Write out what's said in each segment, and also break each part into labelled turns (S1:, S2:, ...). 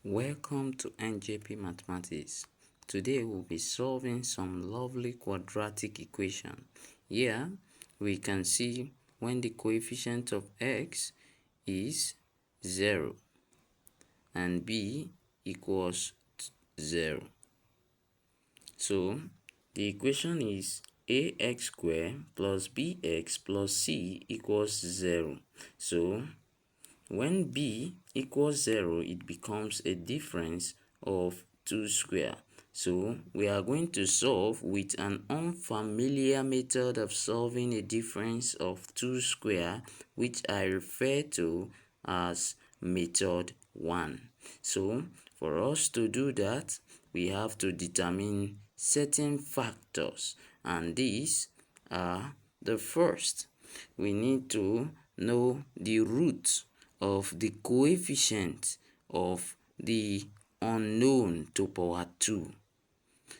S1: Welcome to NJP Mathematics. Today we'll be solving some lovely quadratic equation. Here we can see when the coefficient of x is 0 and b equals 0. So the equation is ax squared plus bx plus c equals 0. So when b equals 0, it becomes a difference of 2 square. So we are going to solve with an unfamiliar method of solving a difference of 2 square, which I refer to as method 1. So for us to do that, we have to determine certain factors, and these are: the first, we need to know the root of the coefficient of the unknown to power 2.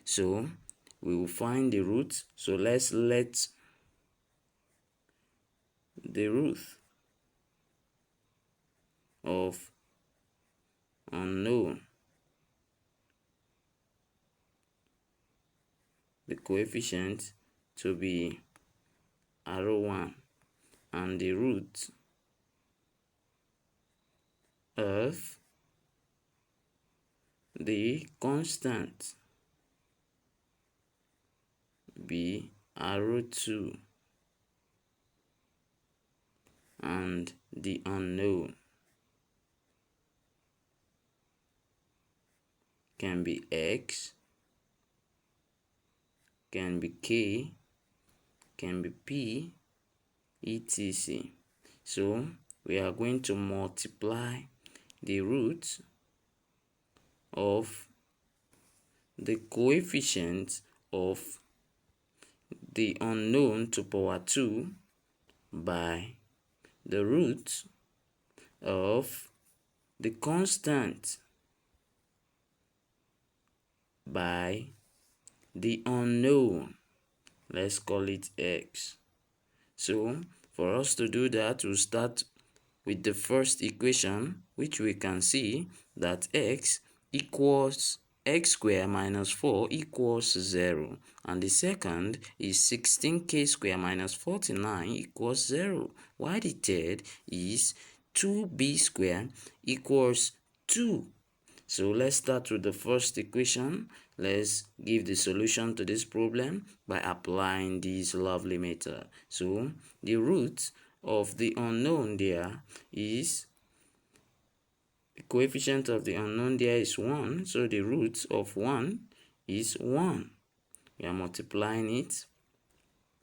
S1: So we will find the root. So let's let the root of unknown, the coefficient, to be R1, and the root of the constant be R2, and the unknown can be x, can be k, can be p, etc. So we are going to multiply the root of the coefficient of the unknown to power 2 by the root of the constant by the unknown. Let's call it x. So for us to do that, we'll start with the first equation, which we can see that x equals x squared minus 4 equals 0, and the second is 16k squared minus 49 equals 0, while the third is 2b squared equals 2. So let's start with the first equation. Let's give the solution to this problem by applying this lovely method. So the root of the unknown there is, the coefficient of the unknown there is 1, so the root of 1 is 1. We are multiplying it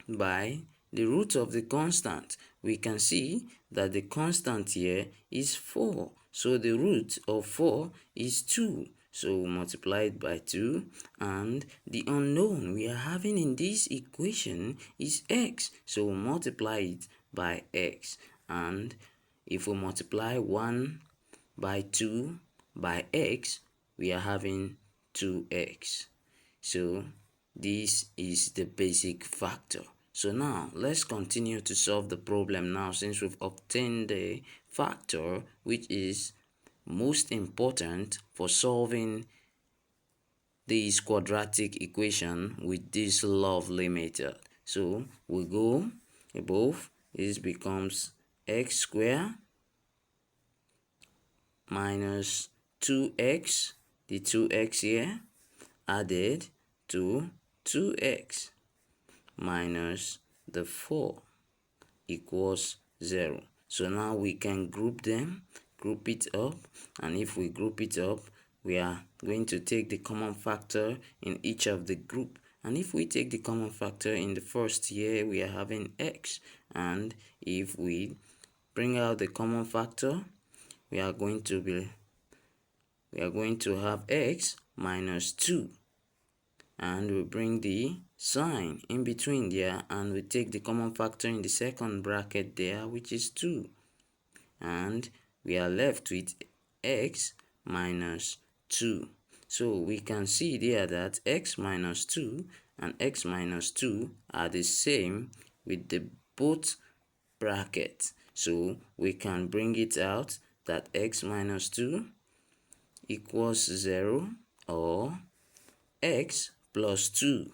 S1: by the root of the constant. We can see that the constant here is 4, so the root of 4 is 2. So we multiply it by 2, and the unknown we are having in this equation is x, so we multiply it by x. And if we multiply 1 by 2 by x, we are having 2x. So this is the basic factor. So now let's continue to solve the problem now, since we've obtained the factor, which is most important for solving this quadratic equation with this lovely method. So we go above. This becomes x squared minus 2x, the 2x here, added to 2x minus the 4 equals 0. So now we can group them, group it up, and if we group it up, we are going to take the common factor in each of the group. And if we take the common factor in the first here, we are having x, and if we bring out the common factor, we are going to have x minus 2, and we bring the sign in between there, and we take the common factor in the second bracket there, which is 2, and we are left with x minus 2. So we can see there that x minus 2 and x minus 2 are the same with the both brackets. So we can bring it out that x minus 2 equals 0, or x plus 2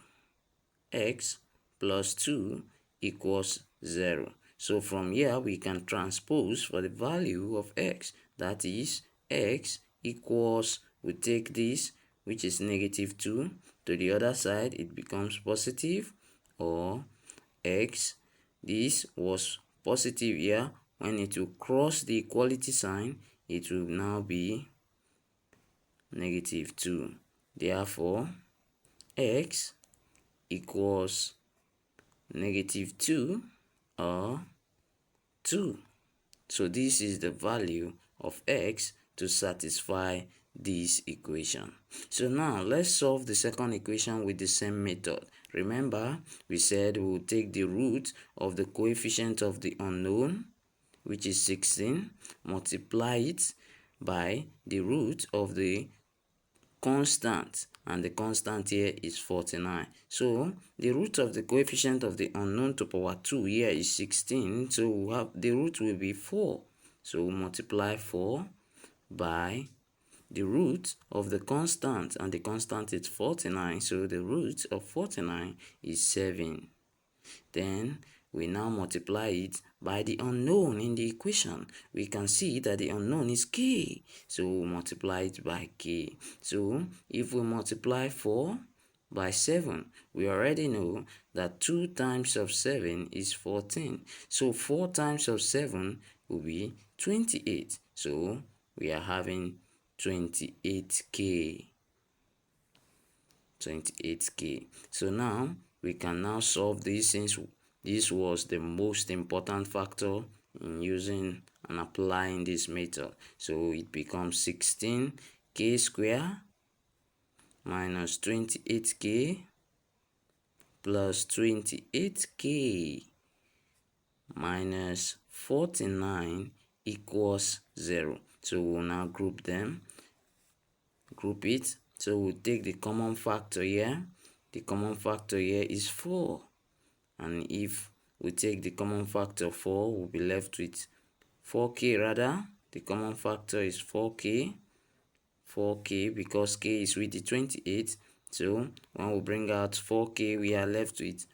S1: equals 0. So from here we can transpose for the value of x, that is x equals, we take this which is -2 to the other side, it becomes positive, or x, this was positive here, when it will cross the equality sign it will now be -2. Therefore x equals -2 or 2. So this is the value of x to satisfy this equation. So now let's solve the second equation with the same method. Remember, we said we will take the root of the coefficient of the unknown, which is 16, multiply it by the root of the constant, and the constant here is 49. So the root of the coefficient of the unknown to power 2 here is 16, so we have the root will be 4. So we multiply 4 by the root of the constant, and the constant is 49, so the root of 49 is 7. Then we now multiply it by the unknown in the equation. We can see that the unknown is k, so we multiply it by k. So if we multiply 4 by 7, we already know that 2 times of 7 is 14. So 4 times of 7 will be 28. So we are having 28k. So now we can now solve this, since this was the most important factor in using and applying this method. So it becomes 16k square minus 28k plus 28k minus 49 equals 0. So we'll now group it. So we'll take the common factor here. The common factor here is 4. And if we take the common factor 4, we'll be left with 4k rather. The common factor is 4k. Because k is with the 28. So when we bring out 4k, we are left with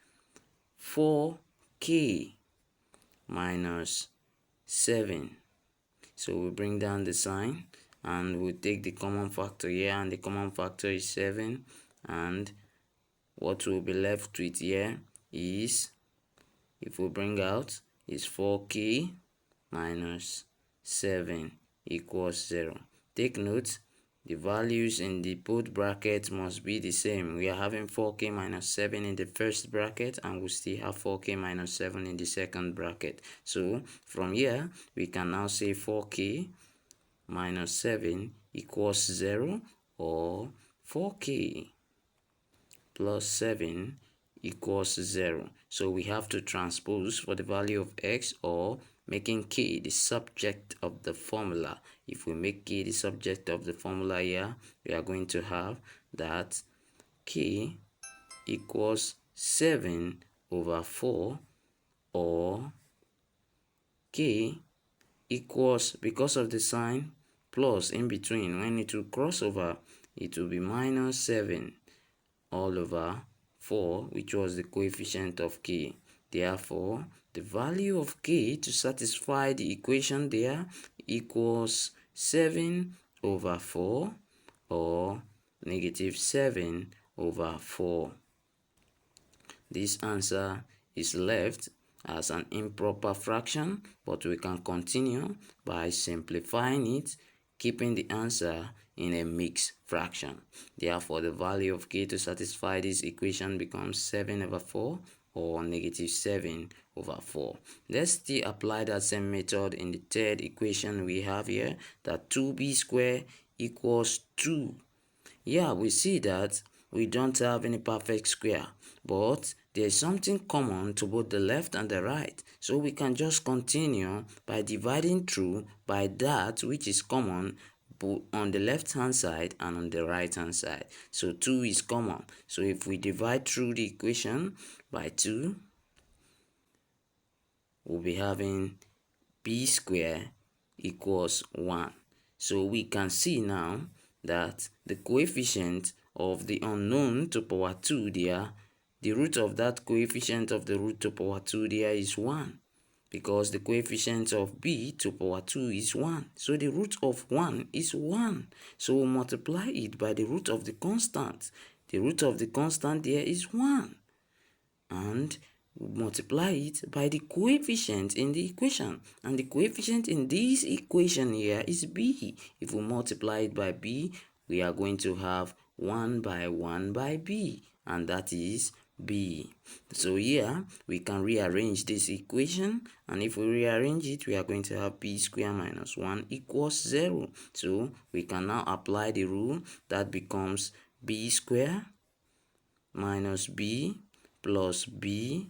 S1: 4k minus 7. So we bring down the sign, and we'll take the common factor here, and the common factor is 7, and what we'll be left with here is, if we bring out, is 4k minus 7 equals 0. Take note, the values in the both brackets must be the same. We are having 4k minus 7 in the first bracket, and we still have 4k minus 7 in the second bracket. So from here we can now say 4k minus 7 equals 0, or 4k plus 7 equals 0. So we have to transpose for the value of x, or making k the subject of the formula. If we make k the subject of the formula here, we are going to have that k equals 7 over 4, or k equals, because of the sign plus in between, when it will cross over, it will be minus 7 all over 4, which was the coefficient of k. Therefore, the value of k to satisfy the equation there equals 7 over 4, or -7 over 4. This answer is left as an improper fraction, but we can continue by simplifying it, keeping the answer in a mixed fraction. Therefore, the value of k to satisfy this equation becomes 7 over 4, or -7 over 4. Let's still apply that same method in the third equation we have here, that 2b squared equals 2. Yeah, we see that we don't have any perfect square, but there is something common to both the left and the right. So we can just continue by dividing through by that which is common both on the left hand side and on the right hand side. So 2 is common. So if we divide through the equation by 2, we'll be having b squared equals 1. So we can see now that the coefficient of the unknown to power 2 there, the root of that coefficient of the root to power 2 there is 1, because the coefficient of b to power 2 is 1. So the root of 1 is 1. So we multiply it by the root of the constant. The root of the constant there is 1. And we multiply it by the coefficient in the equation. And the coefficient in this equation here is b. If we multiply it by b, we are going to have 1 by 1 by b. And that is b. So here we can rearrange this equation, and if we rearrange it, we are going to have b squared minus 1 equals 0. So we can now apply the rule that becomes b squared minus b plus b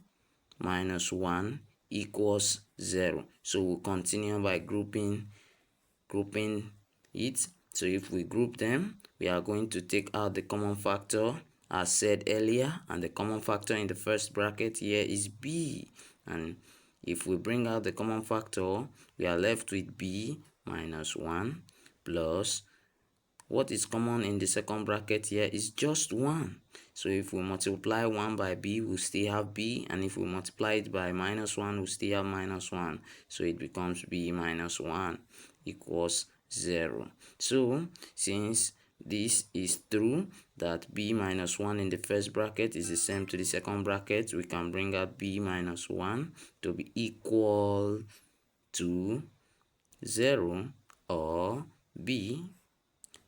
S1: minus 1 equals 0. So we'll continue by grouping it. So if we group them, we are going to take out the common factor as said earlier, and the common factor in the first bracket here is b. And if we bring out the common factor, we are left with b minus 1 plus what is common in the second bracket here is just 1. So if we multiply 1 by b, we'll still have b, and if we multiply it by minus 1, we'll still have minus 1. So it becomes b minus 1 equals 0. So since this is true, that b minus 1 in the first bracket is the same to the second bracket, we can bring out b minus 1 to be equal to 0, or b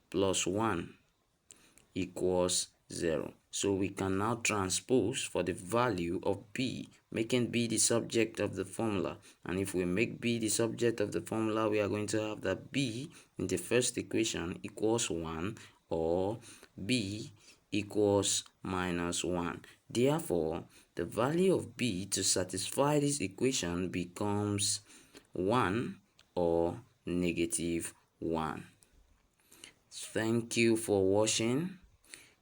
S1: plus 1 equals 0. So we can now transpose for the value of b, making b the subject of the formula. And if we make b the subject of the formula, we are going to have that b in the first equation equals 1, or b equals minus 1. Therefore, the value of b to satisfy this equation becomes 1 or negative 1. Thank you for watching.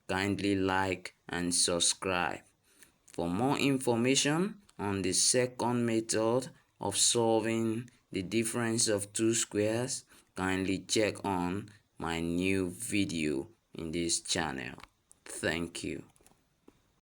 S1: Kindly like and subscribe. For more information on the second method of solving the difference of two squares, kindly check on my new video in this channel. Thank you.